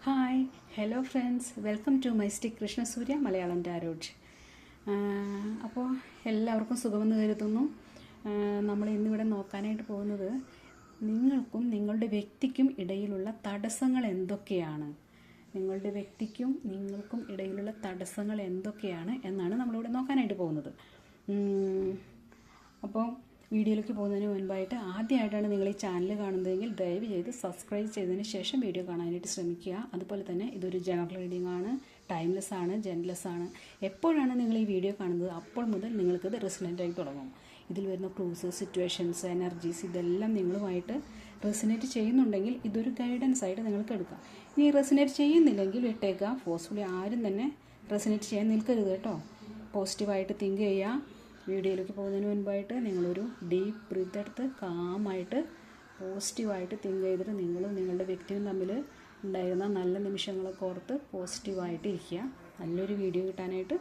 Hi hello friends, welcome to mystic Krishnasurya Malayalam tarot. അപ്പോൾ എല്ലാവർക്കും സുഖമെന്ന് കരുതുന്നു. നമ്മൾ ഇന്നിവിടെ നോക്കാനായിട്ട് പോകുന്നത് നിങ്ങൾക്കും നിങ്ങളുടെ വ്യക്തിക്കും ഇടയിലുള്ള തടസ്സങ്ങൾ എന്തൊക്കെയാണ്, നിങ്ങളുടെ വ്യക്തിക്കും നിങ്ങൾക്കും ഇടയിലുള്ള തടസ്സങ്ങൾ എന്തൊക്കെയാണ് എന്നാണ് നമ്മളിവിടെ നോക്കാനായിട്ട് പോകുന്നത്. അപ്പോൾ വീഡിയോയിലേക്ക് പോകുന്നതിന് മുൻപായിട്ട് ആദ്യമായിട്ടാണ് നിങ്ങൾ ഈ ചാനൽ കാണുന്നതെങ്കിൽ ദയവ് ചെയ്ത് സബ്സ്ക്രൈബ് ചെയ്തതിന് ശേഷം വീഡിയോ കാണാനായിട്ട് ശ്രമിക്കുക. അതുപോലെ തന്നെ ഇതൊരു ജനറൽ റീഡിംഗ് ആണ്, ടൈംലെസ് ആണ്, ജെൻലെസ് ആണ്. എപ്പോഴാണ് നിങ്ങൾ ഈ വീഡിയോ കാണുന്നത് അപ്പോൾ മുതൽ നിങ്ങൾക്കിത് റെസിനേറ്റ് ആയി തുടങ്ങും. ഇതിൽ വരുന്ന ക്ലൂസ്, സിറ്റുവേഷൻസ്, എനർജീസ് ഇതെല്ലാം നിങ്ങളുമായിട്ട് റെസിനേറ്റ് ചെയ്യുന്നുണ്ടെങ്കിൽ ഇതൊരു ഗൈഡൻസ് ആയിട്ട് നിങ്ങൾക്ക് എടുക്കാം. ഇനി റെസിനേറ്റ് ചെയ്യുന്നില്ലെങ്കിൽ വിട്ടേക്കുക. ഫോഴ്സ്ഫുള്ളി ആരും തന്നെ റെസിനേറ്റ് ചെയ്യാൻ നിൽക്കരുത് കേട്ടോ. പോസിറ്റീവായിട്ട് തിങ്ക് ചെയ്യുക. വീഡിയോയിലേക്ക് പോകുന്നതിന് മുൻപായിട്ട് നിങ്ങളൊരു ഡീപ്പ് ബ്രീത്ത് എടുത്ത് കാമായിട്ട് പോസിറ്റീവായിട്ട് തിങ്ക് ചെയ്തിട്ട് നിങ്ങളും നിങ്ങളുടെ വ്യക്തിയും തമ്മിൽ ഉണ്ടായിരുന്ന നല്ല നിമിഷങ്ങളൊക്കെ ഓർത്ത് പോസിറ്റീവായിട്ട് ഇരിക്കുക. നല്ലൊരു വീഡിയോ കിട്ടാനായിട്ട്,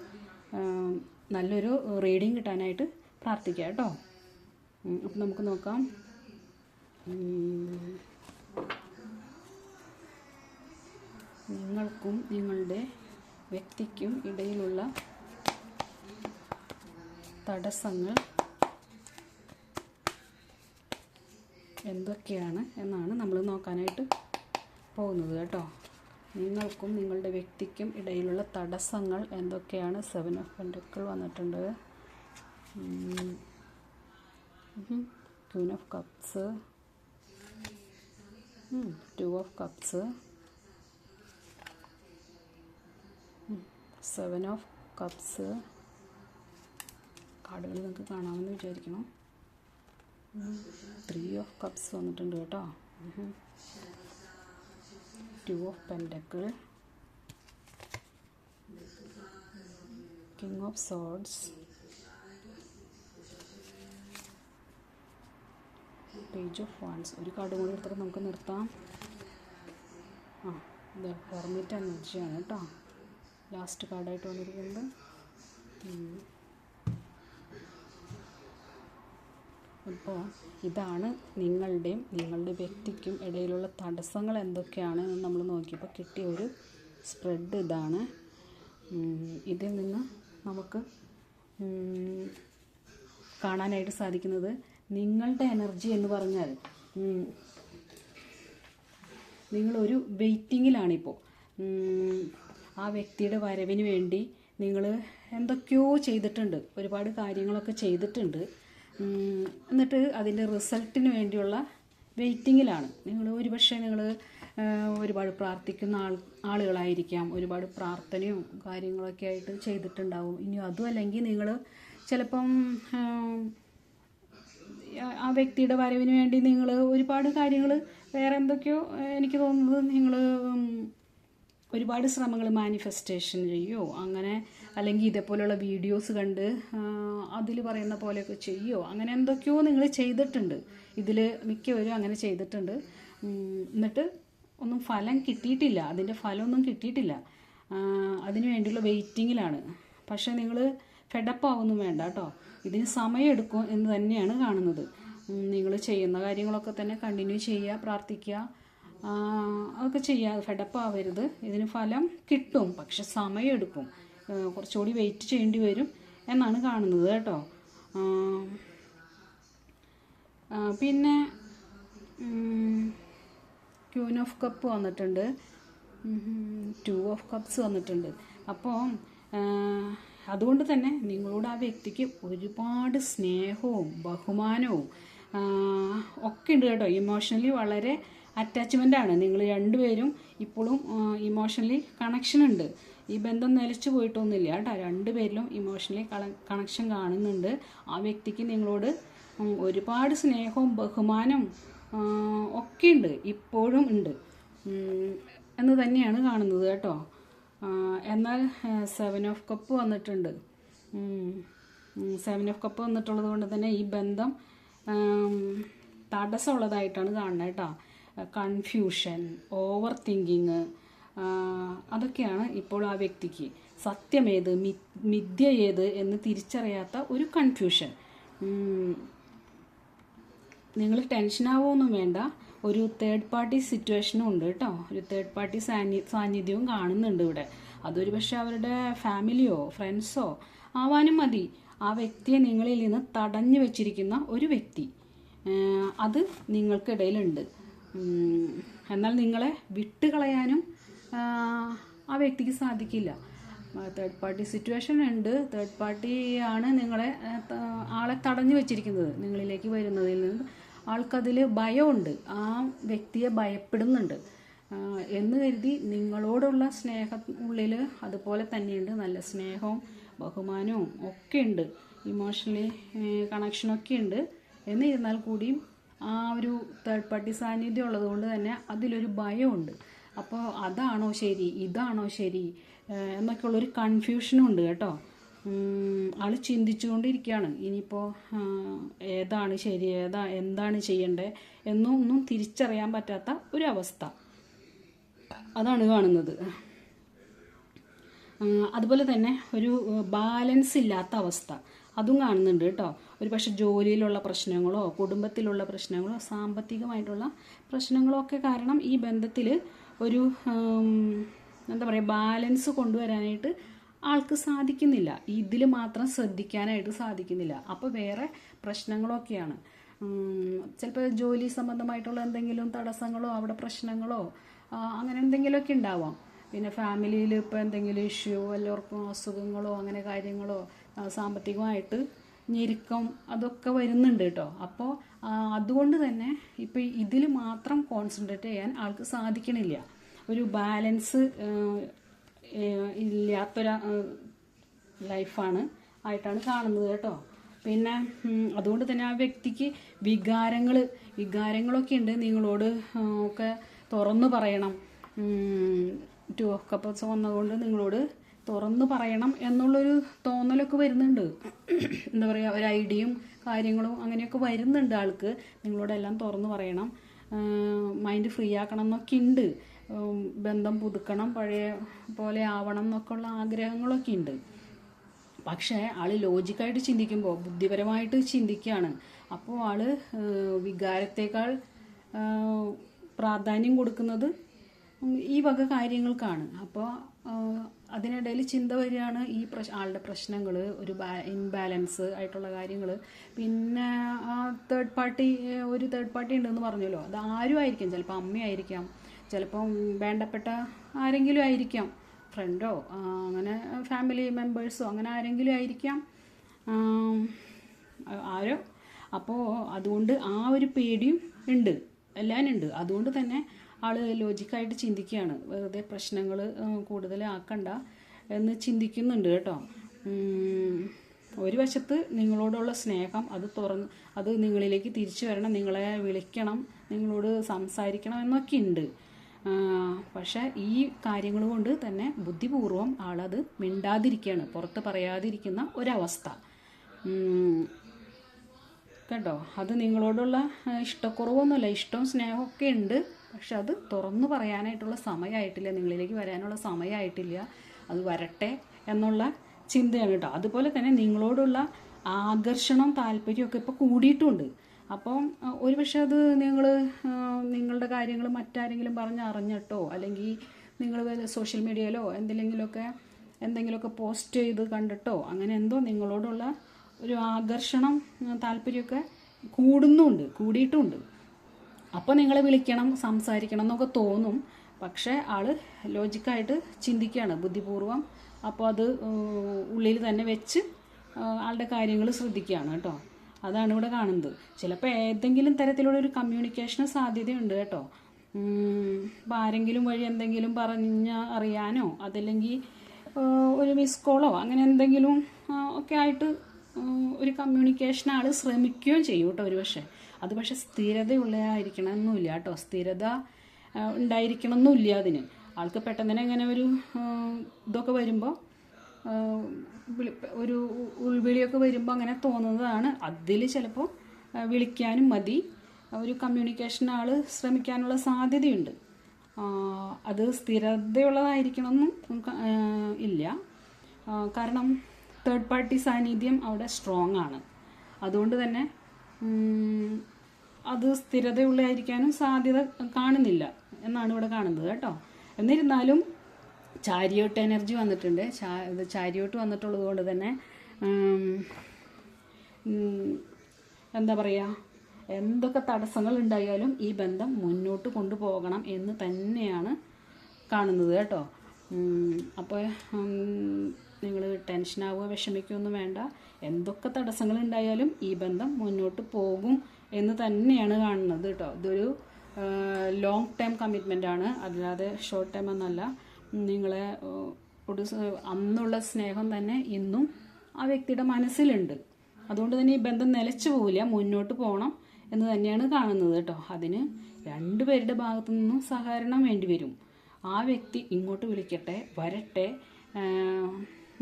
നല്ലൊരു റീഡിങ് കിട്ടാനായിട്ട് പ്രാർത്ഥിക്കുക കേട്ടോ. അപ്പം നമുക്ക് നോക്കാം. നിങ്ങൾക്കും നിങ്ങളുടെ വ്യക്തിക്കും ഇടയിലുള്ള തടസ്സങ്ങൾ എന്തൊക്കെയാണ് എന്നാണ് നമ്മൾ നോക്കാനായിട്ട് പോകുന്നത് കേട്ടോ. നിങ്ങൾക്കും നിങ്ങളുടെ വ്യക്തിക്കും ഇടയിലുള്ള തടസ്സങ്ങൾ എന്തൊക്കെയാണ്. 7 ഓഫ് പെൻറ്റക്കിൾ വന്നിട്ടുണ്ട്, Queen of cups, 2 of cups, 7 of cups. കാർഡുകൾ നിങ്ങൾക്ക് കാണാമെന്ന് വിചാരിക്കണം. 3 ഓഫ് കപ്സ് വന്നിട്ടുണ്ട് കേട്ടോ, 2 of pentacle, king of swords, page of wands. ഒരു കാർഡ് കൂടി എടുത്തിട്ട് നമുക്ക് നിർത്താം. ഇത് ഹെർമിറ്റ് എനർജിയാണ് കേട്ടോ, ലാസ്റ്റ് കാർഡായിട്ട് വന്നിരിക്കുന്നത്. അപ്പോൾ ഇതാണ് നിങ്ങളുടെയും നിങ്ങളുടെ വ്യക്തിക്കും ഇടയിലുള്ള തടസ്സങ്ങൾ എന്തൊക്കെയാണ് എന്ന് നമ്മൾ നോക്കിയപ്പോൾ കിട്ടിയ ഒരു സ്പ്രെഡ് ഇതാണ്. ഇതിൽ നിന്ന് നമുക്ക് കാണാനായിട്ട് സാധിക്കുന്നത് നിങ്ങളുടെ എനർജി എന്ന് പറഞ്ഞാൽ നിങ്ങളൊരു വെയിറ്റിങ്ങിലാണിപ്പോൾ. ആ വ്യക്തിയുടെ വരവിന് വേണ്ടി നിങ്ങൾ എന്തൊക്കെയോ ചെയ്തിട്ടുണ്ട്, ഒരുപാട് കാര്യങ്ങളൊക്കെ ചെയ്തിട്ടുണ്ട്. എന്നിട്ട് അതിൻ്റെ റിസൾട്ടിന് വേണ്ടിയുള്ള വെയിറ്റിങ്ങിലാണ് നിങ്ങൾ. ഒരുപക്ഷെ നിങ്ങൾ ഒരുപാട് പ്രാർത്ഥിക്കുന്ന ആളുകളായിരിക്കാം, ഒരുപാട് പ്രാർത്ഥനയും കാര്യങ്ങളൊക്കെ ആയിട്ട് ചെയ്തിട്ടുണ്ടാവും. ഇനി അതും അല്ലെങ്കിൽ നിങ്ങൾ ചിലപ്പം ആ വ്യക്തിയുടെ വരവിന് വേണ്ടി നിങ്ങൾ ഒരുപാട് കാര്യങ്ങൾ വേറെ എന്തൊക്കെയോ, എനിക്ക് തോന്നുന്നത് നിങ്ങൾ ഒരുപാട് ശ്രമങ്ങൾ മാനിഫെസ്റ്റേഷൻ ചെയ്യോ, അങ്ങനെ അല്ലെങ്കിൽ ഇതേപോലെയുള്ള വീഡിയോസ് കണ്ട് അതിൽ പറയുന്ന പോലെയൊക്കെ ചെയ്യോ, അങ്ങനെ എന്തൊക്കെയോ നിങ്ങൾ ചെയ്തിട്ടുണ്ട്. ഇതിൽ മിക്കവരും അങ്ങനെ ചെയ്തിട്ടുണ്ട്. എന്നിട്ട് ഒന്നും ഫലം കിട്ടിയിട്ടില്ല, അതിൻ്റെ ഫലമൊന്നും കിട്ടിയിട്ടില്ല. അതിനു വേണ്ടിയുള്ള വെയിറ്റിങ്ങിലാണ്. പക്ഷേ നിങ്ങൾ ഫെഡപ്പ് ആവൊന്നും വേണ്ട കേട്ടോ. ഇതിന് സമയമെടുക്കും എന്ന് തന്നെയാണ് കാണുന്നത്. നിങ്ങൾ ചെയ്യുന്ന കാര്യങ്ങളൊക്കെ തന്നെ കണ്ടിന്യൂ ചെയ്യുക, പ്രാർത്ഥിക്കുക, അതൊക്കെ ചെയ്യുക. ഫെഡപ്പ് ആവരുത്. ഇതിന് ഫലം കിട്ടും, പക്ഷെ സമയമെടുക്കും, കുറച്ചുകൂടി വെയിറ്റ് ചെയ്യേണ്ടി വരും എന്നാണ് കാണുന്നത് കേട്ടോ. പിന്നെ ക്വീൻ ഓഫ് കപ്പ് വന്നിട്ടുണ്ട്, 2 ഓഫ് കപ്സ് വന്നിട്ടുണ്ട്. അപ്പോൾ അതുകൊണ്ട് തന്നെ നിങ്ങളോട് ആ വ്യക്തിക്ക് ഒരുപാട് സ്നേഹവും ബഹുമാനവും ഒക്കെ ഉണ്ട് കേട്ടോ. ഇമോഷണലി വളരെ അറ്റാച്ച്മെൻ്റാണ്. നിങ്ങൾ രണ്ടുപേരും ഇപ്പോഴും ഇമോഷണലി കണക്ഷൻ ഉണ്ട്. ഈ ബന്ധം നിലച്ചു പോയിട്ടൊന്നുമില്ല കേട്ടോ. രണ്ടുപേരിലും ഇമോഷണലി കണക്ഷൻ കാണുന്നുണ്ട്. ആ വ്യക്തിക്ക് നിങ്ങളോട് ഒരുപാട് സ്നേഹവും ബഹുമാനവും ഒക്കെ ഉണ്ട്, ഇപ്പോഴും ഉണ്ട് എന്ന് തന്നെയാണ് കാണുന്നത് കേട്ടോ. എന്നാൽ 7 ഓഫ് കപ്പ് വന്നിട്ടുണ്ട്. 7 ഓഫ് കപ്പ് വന്നിട്ടുള്ളത് കൊണ്ട് തന്നെ ഈ ബന്ധം തടസ്സമുള്ളതായിട്ടാണ് കാണുന്നത് കേട്ടോ. കൺഫ്യൂഷൻ, ഓവർ തിങ്കിങ്, അതൊക്കെയാണ് ഇപ്പോൾ ആ വ്യക്തിക്ക്. സത്യമേത് മിഥ്യ ഏത് എന്ന് തിരിച്ചറിയാത്ത ഒരു കൺഫ്യൂഷൻ. നിങ്ങൾ ടെൻഷനാവൊന്നും വേണ്ട. ഒരു തേർഡ് പാർട്ടി സിറ്റുവേഷനും ഉണ്ട് കേട്ടോ. ഒരു തേർഡ് പാർട്ടി സാന്നിധ്യവും കാണുന്നുണ്ട് ഇവിടെ. അതൊരു പക്ഷെ അവരുടെ ഫാമിലിയോ ഫ്രണ്ട്സോ ആവാനും മതി. ആ വ്യക്തിയെ നിങ്ങളിൽ നിന്ന് തടഞ്ഞു വെച്ചിരിക്കുന്ന ഒരു വ്യക്തി അത് നിങ്ങൾക്കിടയിലുണ്ട്. എന്നാൽ നിങ്ങളെ വിട്ടുകളയാനും ആ വ്യക്തിക്ക് സാധിക്കില്ല. തേർഡ് പാർട്ടി സിറ്റുവേഷൻ ഉണ്ട്. തേർഡ് പാർട്ടിയാണ് ആളെ തടഞ്ഞു വെച്ചിരിക്കുന്നത് നിങ്ങളിലേക്ക് വരുന്നതിൽ നിന്ന്. ആൾക്കതിൽ ഭയമുണ്ട്, ആ വ്യക്തിയെ ഭയപ്പെടുന്നുണ്ട് എന്ന് കരുതി നിങ്ങളോടുള്ള സ്നേഹം ഉള്ളിൽ അതുപോലെ തന്നെയുണ്ട്. നല്ല സ്നേഹവും ബഹുമാനവും ഒക്കെ ഉണ്ട്, ഇമോഷണലി കണക്ഷനൊക്കെ ഉണ്ട്. എന്നിരുന്നാൽ കൂടിയും ആ ഒരു തേർഡ് പാർട്ടി സാന്നിധ്യം ഉള്ളത് കൊണ്ട് തന്നെ അതിലൊരു ഭയമുണ്ട്. അപ്പോൾ അതാണോ ശരി, ഇതാണോ ശരി എന്നൊക്കെയുള്ളൊരു കൺഫ്യൂഷനും ഉണ്ട് കേട്ടോ. ആൾ ചിന്തിച്ചുകൊണ്ടിരിക്കുകയാണ്. ഇനിയിപ്പോൾ ഏതാണ് ശരി, എന്താണ് ചെയ്യേണ്ടത് എന്നൊന്നും തിരിച്ചറിയാൻ പറ്റാത്ത ഒരവസ്ഥ അതാണ് കാണുന്നത്. അതുപോലെ തന്നെ ഒരു ബാലൻസ് ഇല്ലാത്ത അവസ്ഥ അതും കാണുന്നുണ്ട് കേട്ടോ. ഒരു പക്ഷേ ജോലിയിലുള്ള പ്രശ്നങ്ങളോ കുടുംബത്തിലുള്ള പ്രശ്നങ്ങളോ സാമ്പത്തികമായിട്ടുള്ള പ്രശ്നങ്ങളോ ഒക്കെ കാരണം ഈ ബന്ധത്തിൽ ഒരു എന്താ പറയുക ബാലൻസ് കൊണ്ടുവരാനായിട്ട് ആൾക്ക് സാധിക്കുന്നില്ല. ഇതിൽ മാത്രം ശ്രദ്ധിക്കാനായിട്ട് സാധിക്കുന്നില്ല. അപ്പോൾ വേറെ പ്രശ്നങ്ങളൊക്കെയാണ്. ചിലപ്പോൾ ജോലി സംബന്ധമായിട്ടുള്ള എന്തെങ്കിലും തടസ്സങ്ങളോ അവിടെ പ്രശ്നങ്ങളോ അങ്ങനെ എന്തെങ്കിലുമൊക്കെ ഉണ്ടാവാം. പിന്നെ ഫാമിലിയിൽ ഇപ്പോൾ എന്തെങ്കിലും ഇഷ്യൂ, എല്ലാവർക്കും അസുഖങ്ങളോ അങ്ങനെ കാര്യങ്ങളോ സാമ്പത്തികമായിട്ട് ഞെരുക്കം അതൊക്കെ വരുന്നുണ്ട് കേട്ടോ. അപ്പോൾ അതുകൊണ്ട് തന്നെ ഇപ്പോൾ ഇതിൽ മാത്രം കോൺസെൻട്രേറ്റ് ചെയ്യാൻ ആൾക്ക് സാധിക്കണില്ല. ഒരു ബാലൻസ് ഇല്ലാത്തൊരു ലൈഫാണ് ആയിട്ടാണ് കാണുന്നത് കേട്ടോ. പിന്നെ അതുകൊണ്ട് തന്നെ ആ വ്യക്തിക്ക് വികാരങ്ങളൊക്കെ ഉണ്ട്. നിങ്ങളോട് ഒക്കെ തുറന്നു പറയണം. 2 of Cups വന്നതുകൊണ്ട് നിങ്ങളോട് തുറന്നു പറയണം എന്നുള്ളൊരു തോന്നലൊക്കെ വരുന്നുണ്ട്. എന്താ പറയുക, ഒരു ഐഡിയയും കാര്യങ്ങളും അങ്ങനെയൊക്കെ വരുന്നുണ്ട് ആൾക്ക്. നിങ്ങളോടെല്ലാം തുറന്നു പറയണം, മൈൻഡ് ഫ്രീ ആക്കണം എന്നൊക്കെ ഉണ്ട്. ബന്ധം പുതുക്കണം, പഴയ പോലെ ആവണം എന്നൊക്കെ ഉള്ള ആഗ്രഹങ്ങളൊക്കെ ഉണ്ട്. പക്ഷേ ആൾ ലോജിക്കായിട്ട് ചിന്തിക്കുമ്പോൾ ബുദ്ധിപരമായിട്ട് ചിന്തിക്കുകയാണ്. അപ്പോൾ ആൾ വികാരത്തേക്കാൾ പ്രാധാന്യം കൊടുക്കുന്നത് ഈ വക കാര്യങ്ങൾക്കാണ്. അപ്പോൾ അതിനിടയിൽ ചിന്ത വരികയാണ് ഈ ആളുടെ പ്രശ്നങ്ങൾ, ഒരു ഇൻബാലൻസ് ആയിട്ടുള്ള കാര്യങ്ങൾ. പിന്നെ തേർഡ് പാർട്ടി ഉണ്ടെന്ന് പറഞ്ഞല്ലോ, അത് ആരും ആയിരിക്കാം. ചിലപ്പോൾ അമ്മയായിരിക്കാം, ചിലപ്പം വേണ്ടപ്പെട്ട ആരെങ്കിലും ആയിരിക്കാം, ഫ്രണ്ടോ അങ്ങനെ ഫാമിലി മെമ്പേഴ്സോ അങ്ങനെ ആരെങ്കിലും ആയിരിക്കാം, ആരോ. അപ്പോൾ അതുകൊണ്ട് ആ ഒരു പേടിയും ഉണ്ട്, എല്ലാവരും ഉണ്ട്. അതുകൊണ്ട് തന്നെ ആൾ ലോജിക്കായിട്ട് ചിന്തിക്കുകയാണ്. വെറുതെ പ്രശ്നങ്ങൾ കൂടുതലാക്കണ്ട എന്ന് ചിന്തിക്കുന്നുണ്ട് കേട്ടോ. ഒരു വശത്ത് നിങ്ങളോടുള്ള സ്നേഹം അത് നിങ്ങളിലേക്ക് തിരിച്ചു വരണം, നിങ്ങളെ വിളിക്കണം, നിങ്ങളോട് സംസാരിക്കണം എന്നൊക്കെ ഉണ്ട്. പക്ഷേ ഈ കാര്യങ്ങൾ കൊണ്ട് തന്നെ ബുദ്ധിപൂർവം ആളത് മിണ്ടാതിരിക്കുകയാണ്, പുറത്ത് പറയാതിരിക്കുന്ന ഒരവസ്ഥ കേട്ടോ. അത് നിങ്ങളോടുള്ള ഇഷ്ടക്കുറവൊന്നുമല്ല, ഇഷ്ടവും സ്നേഹമൊക്കെ ഉണ്ട്. പക്ഷെ അത് തുറന്നു പറയാനായിട്ടുള്ള സമയമായിട്ടില്ല, നിങ്ങളിലേക്ക് വരാനുള്ള സമയമായിട്ടില്ല. അത് വരട്ടെ എന്നുള്ള ചിന്തയാണ് കേട്ടോ. അതുപോലെ തന്നെ നിങ്ങളോടുള്ള ആകർഷണം താല്പര്യമൊക്കെ ഇപ്പോൾ കൂടിയിട്ടുണ്ട്. അപ്പം ഒരു പക്ഷേ അത് നിങ്ങളുടെ കാര്യങ്ങൾ മറ്റാരെങ്കിലും അറിഞ്ഞിട്ടോ അല്ലെങ്കിൽ നിങ്ങൾ സോഷ്യൽ മീഡിയയിലോ എന്തെങ്കിലുമൊക്കെ പോസ്റ്റ് ചെയ്ത് കണ്ടിട്ടോ അങ്ങനെ എന്തോ നിങ്ങളോടുള്ള ഒരു ആകർഷണം താല്പര്യമൊക്കെ കൂടിയിട്ടുമുണ്ട്. അപ്പോൾ നിങ്ങളെ വിളിക്കണം, സംസാരിക്കണം എന്നൊക്കെ തോന്നും. പക്ഷേ ആൾ ലോജിക്കായിട്ട് ചിന്തിക്കുകയാണ്, ബുദ്ധിപൂർവം. അപ്പോൾ അത് ഉള്ളിൽ തന്നെ വെച്ച് ആളുടെ കാര്യങ്ങൾ ശ്രദ്ധിക്കുകയാണ് കേട്ടോ. അതാണ് ഇവിടെ കാണുന്നത്. ചിലപ്പോൾ ഏതെങ്കിലും തരത്തിലുള്ള ഒരു കമ്മ്യൂണിക്കേഷന് സാധ്യതയുണ്ട് കേട്ടോ. അപ്പോൾ ആരെങ്കിലും വഴി എന്തെങ്കിലും അറിയാനോ അതല്ലെങ്കിൽ ഒരു മിസ് കോളോ അങ്ങനെ എന്തെങ്കിലും ഒക്കെ ആയിട്ട് ഒരു കമ്മ്യൂണിക്കേഷൻ ആൾ ശ്രമിക്കുകയും ചെയ്യും കേട്ടോ. ഒരു അത് പക്ഷേ സ്ഥിരതയുള്ളതായിരിക്കണമെന്നില്ല കേട്ടോ. സ്ഥിരത ഉണ്ടായിരിക്കണമെന്നില്ല അതിന്. ആൾക്ക് പെട്ടെന്ന് തന്നെ ഇങ്ങനെ ഒരു ഇതൊക്കെ വരുമ്പോൾ ഒരു ഉൾവിളിയൊക്കെ വരുമ്പോൾ അങ്ങനെ തോന്നുന്നതാണ്. അതിൽ ചിലപ്പോൾ വിളിക്കാനും മതി, ഒരു കമ്മ്യൂണിക്കേഷൻ ആൾ ശ്രമിക്കാനുള്ള സാധ്യതയുണ്ട്. അത് സ്ഥിരതയുള്ളതായിരിക്കണമെന്നും ഇല്ല. കാരണം തേർഡ് പാർട്ടി സാന്നിധ്യം അവിടെ സ്ട്രോങ് ആണ്. അതുകൊണ്ട് തന്നെ അത് സ്ഥിരതയുള്ളതായിരിക്കാനും സാധ്യത കാണുന്നില്ല എന്നാണ് ഇവിടെ കാണുന്നത് കേട്ടോ. എന്നിരുന്നാലും ചാരിയോട്ട് എനർജി വന്നിട്ടുണ്ട്. ചാരിയോട്ട് വന്നിട്ടുള്ളത് കൊണ്ട് തന്നെ എന്താ പറയുക, എന്തൊക്കെ തടസ്സങ്ങൾ ഉണ്ടായാലും ഈ ബന്ധം മുന്നോട്ട് കൊണ്ടുപോകണം എന്ന് തന്നെയാണ് കാണുന്നത് കേട്ടോ. അപ്പോൾ നിങ്ങൾ ടെൻഷനാവുക, വിഷമിക്കുകയൊന്നും വേണ്ട. എന്തൊക്കെ തടസ്സങ്ങൾ ഉണ്ടായാലും ഈ ബന്ധം മുന്നോട്ട് പോകും എന്ന് തന്നെയാണ് കാണുന്നത് കേട്ടോ. ഇതൊരു ലോങ് ടൈം കമ്മിറ്റ്മെൻ്റ് ആണ്, അല്ലാതെ ഷോർട്ട് ടൈം എന്നല്ല. നിങ്ങളെ അന്നുള്ള സ്നേഹം തന്നെ ഇന്നും ആ വ്യക്തിയുടെ മനസ്സിലുണ്ട്. അതുകൊണ്ട് തന്നെ ഈ ബന്ധം നിലച്ചു പോവില്ല, മുന്നോട്ട് പോകണം എന്ന് തന്നെയാണ് കാണുന്നത് കേട്ടോ. അതിന് രണ്ടുപേരുടെ ഭാഗത്തു നിന്നും സഹകരണം വേണ്ടി വരും. ആ വ്യക്തി ഇങ്ങോട്ട് വിളിക്കട്ടെ, വരട്ടെ,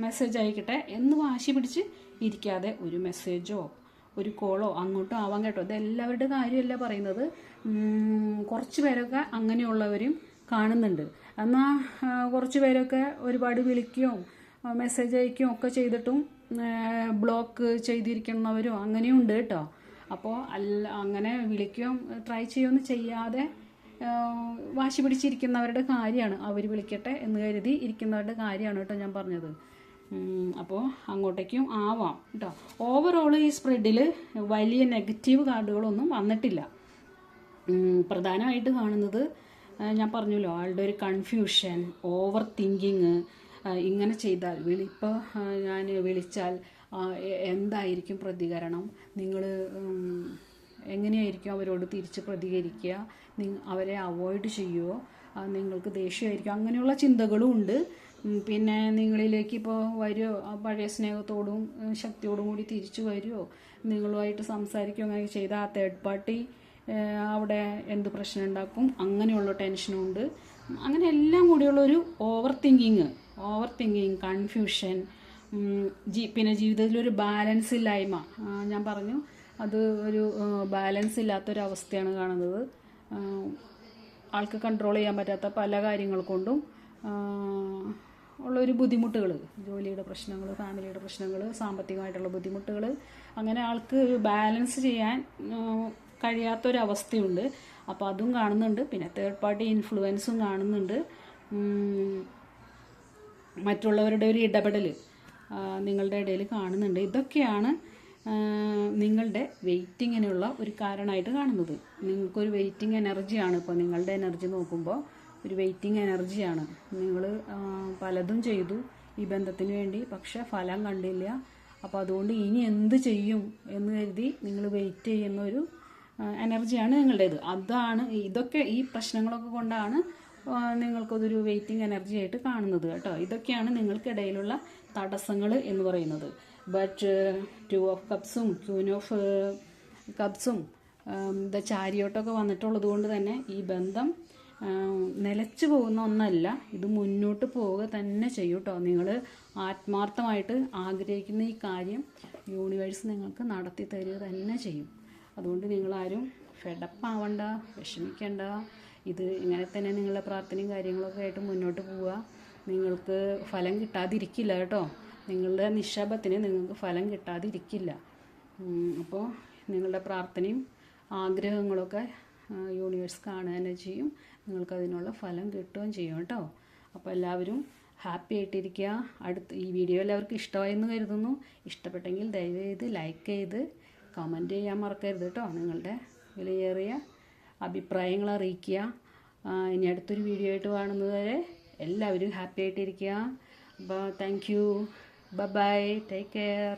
മെസ്സേജ് അയക്കട്ടെ എന്ന് വാശി പിടിച്ച് ഇരിക്കാതെ ഒരു മെസ്സേജോ ഒരു കോളോ അങ്ങോട്ടും ആവാൻ കേട്ടോ. ഇത് എല്ലാവരുടെ കാര്യമല്ല പറയുന്നത്. കുറച്ച് പേരൊക്കെ അങ്ങനെയുള്ളവരും കാണുന്നുണ്ട്. എന്നാൽ കുറച്ച് പേരൊക്കെ ഒരുപാട് വിളിക്കുകയോ മെസ്സേജ് അയക്കുകയോ ഒക്കെ ചെയ്തിട്ടും ബ്ലോക്ക് ചെയ്തിരിക്കുന്നവരും അങ്ങനെയും ഉണ്ട് കേട്ടോ. അപ്പോൾ അങ്ങനെ വിളിക്കുകയോ ട്രൈ ചെയ്യുകയൊന്നും ചെയ്യാതെ വാശി പിടിച്ചിരിക്കുന്നവരുടെ കാര്യമാണ്. അവർ വിളിക്കട്ടെ എന്ന് കരുതി ഇരിക്കുന്നവരുടെ കാര്യമാണ് കേട്ടോ ഞാൻ പറഞ്ഞത്. അപ്പോൾ അങ്ങോട്ടേക്കും ആവാം കേട്ടോ. ഓവറോൾ ഈ സ്പ്രെഡിൽ വലിയ നെഗറ്റീവ് കാർഡുകളൊന്നും വന്നിട്ടില്ല. പ്രധാനമായിട്ട് കാണുന്നത് ഞാൻ പറഞ്ഞല്ലോ, ആളുടെ ഒരു കൺഫ്യൂഷൻ, ഓവർ തിങ്കിങ്. ഇങ്ങനെ ചെയ്താൽ ഇപ്പോൾ ഞാൻ വിളിച്ചാൽ എന്തായിരിക്കും പ്രതികരണം, നിങ്ങൾ എങ്ങനെയായിരിക്കും അവരോട് തിരിച്ച് പ്രതികരിക്കുക, അവരെ അവോയ്ഡ് ചെയ്യുമോ, നിങ്ങൾക്ക് ദേഷ്യമായിരിക്കും, അങ്ങനെയുള്ള ചിന്തകളും ഉണ്ട്. പിന്നെ നിങ്ങളിലേക്ക് ഇപ്പോൾ വരുമോ, പഴയ സ്നേഹത്തോടും ശക്തിയോടും കൂടി തിരിച്ചു വരുമോ, നിങ്ങളുമായിട്ട് സംസാരിക്കുകയോ അങ്ങനെ ചെയ്താൽ ആ തേർഡ് പാർട്ടി അവിടെ എന്ത് പ്രശ്നം ഉണ്ടാക്കും, അങ്ങനെയുള്ള ടെൻഷനും ഉണ്ട്. അങ്ങനെ എല്ലാം കൂടിയുള്ളൊരു ഓവർ തിങ്കിങ്, കൺഫ്യൂഷൻ, പിന്നെ ജീവിതത്തിലൊരു ബാലൻസ് ഇല്ലായ്മ. ഞാൻ പറഞ്ഞു, അത് ഒരു ബാലൻസ് ഇല്ലാത്തൊരവസ്ഥയാണ് കാണുന്നത്. ആൾക്ക് കൺട്രോൾ ചെയ്യാൻ പറ്റാത്ത പല കാര്യങ്ങൾ കൊണ്ടും ഉള്ളൊരു ബുദ്ധിമുട്ടുകൾ, ജോലിയുടെ പ്രശ്നങ്ങൾ, ഫാമിലിയുടെ പ്രശ്നങ്ങൾ, സാമ്പത്തികമായിട്ടുള്ള ബുദ്ധിമുട്ടുകൾ, അങ്ങനെ ആൾക്ക് ഒരു ബാലൻസ് ചെയ്യാൻ കഴിയാത്തൊരവസ്ഥയുണ്ട്. അപ്പോൾ അതും കാണുന്നുണ്ട്. പിന്നെ തേർഡ് പാർട്ടി ഇൻഫ്ലുവൻസും കാണുന്നുണ്ട്. മറ്റുള്ളവരുടെ ഒരു ഇടപെടൽ നിങ്ങളുടെ ഇടയിൽ കാണുന്നുണ്ട്. ഇതൊക്കെയാണ് നിങ്ങളുടെ വെയിറ്റിങ്ങിനുള്ള ഒരു കാരണമായിട്ട് കാണുന്നത്. നിങ്ങൾക്കൊരു വെയിറ്റിംഗ് എനർജിയാണ്. ഇപ്പോൾ നിങ്ങളുടെ എനർജി നോക്കുമ്പോൾ ഒരു വെയിറ്റിംഗ് എനർജിയാണ്. നിങ്ങൾ പലതും ചെയ്തു ഈ ബന്ധത്തിന് വേണ്ടി, പക്ഷെ ഫലം കണ്ടില്ല. അപ്പോൾ അതുകൊണ്ട് ഇനി എന്ത് ചെയ്യും എന്ന് കരുതി നിങ്ങൾ വെയിറ്റ് ചെയ്യുന്ന ഒരു എനർജിയാണ് നിങ്ങളുടേത്. അതാണ് ഇതൊക്കെ, ഈ പ്രശ്നങ്ങളൊക്കെ കൊണ്ടാണ് നിങ്ങൾക്കതൊരു വെയിറ്റിംഗ് എനർജി ആയിട്ട് കാണുന്നത് കേട്ടോ. ഇതൊക്കെയാണ് നിങ്ങൾക്കിടയിലുള്ള തടസ്സങ്ങൾ എന്ന് പറയുന്നത്. ബട്ട് 2 ഓഫ് കപ്സും ക്യൂൻ ഓഫ് കപ്സും ദ ചാരിയോട്ടൊക്കെ വന്നിട്ടുള്ളത് കൊണ്ട് തന്നെ ഈ ബന്ധം നിലച്ചു പോകുന്ന ഒന്നല്ല, ഇത് മുന്നോട്ട് പോവുക തന്നെ ചെയ്യും കേട്ടോ. നിങ്ങൾ ആത്മാർത്ഥമായിട്ട് ആഗ്രഹിക്കുന്ന ഈ കാര്യം യൂണിവേഴ്സ് നിങ്ങൾക്ക് നടത്തി തരിക തന്നെ ചെയ്യും. അതുകൊണ്ട് നിങ്ങളാരും ഫെഡപ്പ് ആവണ്ട, വിഷമിക്കേണ്ട. ഇത് ഇങ്ങനെ തന്നെ നിങ്ങളുടെ പ്രാർത്ഥനയും കാര്യങ്ങളൊക്കെ ആയിട്ട് മുന്നോട്ട് പോവുക. നിങ്ങൾക്ക് ഫലം കിട്ടാതിരിക്കില്ല കേട്ടോ. നിങ്ങളുടെ നിക്ഷേപത്തിന് നിങ്ങൾക്ക് ഫലം കിട്ടാതിരിക്കില്ല. അപ്പോൾ നിങ്ങളുടെ പ്രാർത്ഥനയും ആഗ്രഹങ്ങളൊക്കെ യൂണിവേഴ്സ് കാണുക തന്നെ ചെയ്യും. നിങ്ങൾക്കതിനുള്ള ഫലം കിട്ടുകയും ചെയ്യും കേട്ടോ. അപ്പോൾ എല്ലാവരും ഹാപ്പി ആയിട്ടിരിക്കുക. ഈ വീഡിയോ എല്ലാവർക്കും ഇഷ്ടമായെന്ന് കരുതുന്നു. ഇഷ്ടപ്പെട്ടെങ്കിൽ ദയവേത് ലൈക്ക് ചെയ്ത് കമൻറ്റ് ചെയ്യാൻ മറക്കരുത് കേട്ടോ. നിങ്ങളുടെ വിലയേറിയ അഭിപ്രായങ്ങൾ അറിയിക്കുക. ഇനി അടുത്തൊരു വീഡിയോ ആയിട്ട് കാണുന്നത് വരെ എല്ലാവരും ഹാപ്പി ആയിട്ടിരിക്കുക. അപ്പോൾ thank you, bye, take care.